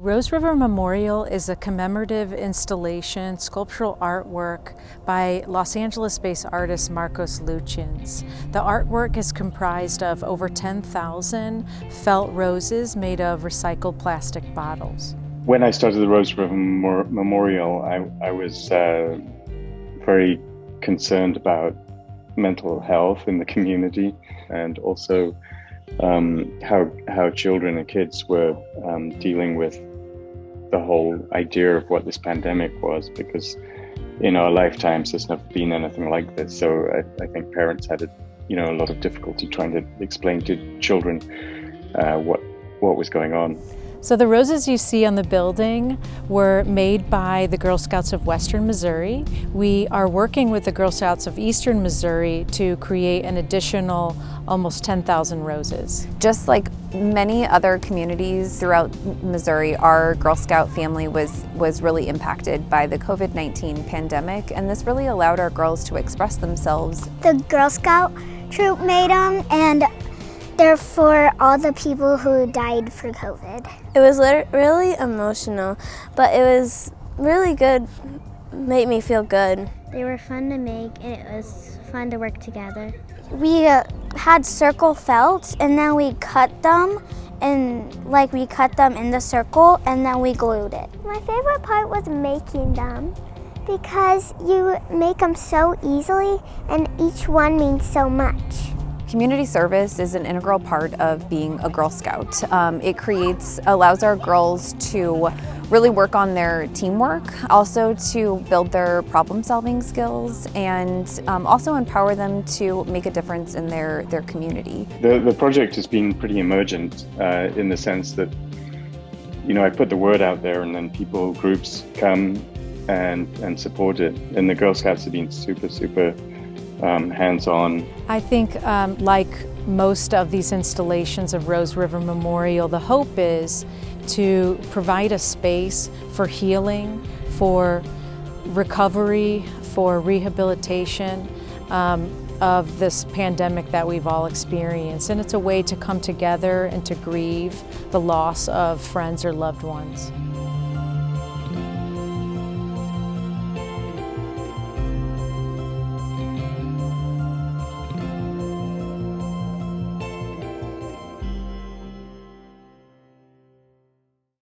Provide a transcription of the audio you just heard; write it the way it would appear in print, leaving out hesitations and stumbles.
Rose River Memorial is a commemorative installation, sculptural artwork by Los Angeles-based artist Marcos Lutyens. The artwork is comprised of over 10,000 felt roses made of recycled plastic bottles. When I started the Rose River Memorial, I was very concerned about mental health in the community, and also how children and kids were dealing with the whole idea of what this pandemic was, because in our lifetimes there's never been anything like this. So I think parents had a lot of difficulty trying to explain to children what was going on. So the roses you see on the building were made by the Girl Scouts of Western Missouri. We are working with the Girl Scouts of Eastern Missouri to create an additional almost 10,000 roses. Just like many other communities throughout Missouri, our Girl Scout family was really impacted by the COVID-19 pandemic, and this really allowed our girls to express themselves. The Girl Scout troop made them, and they're for all the people who died for COVID. It was really emotional, but it was really good, made me feel good. They were fun to make, and it was fun to work together. We had circle felt, and then we cut them, and we cut them in the circle, and then we glued it. My favorite part was making them, because you make them so easily, and each one means so much. Community service is an integral part of being a Girl Scout. It allows our girls to really work on their teamwork, also to build their problem-solving skills, and also empower them to make a difference in their community. The project has been pretty emergent in the sense that, I put the word out there, and then groups come and support it. And the Girl Scouts have been super hands-on. I think like most of these installations of Rose River Memorial, the hope is to provide a space for healing, for recovery, for rehabilitation of this pandemic that we've all experienced. And it's a way to come together and to grieve the loss of friends or loved ones.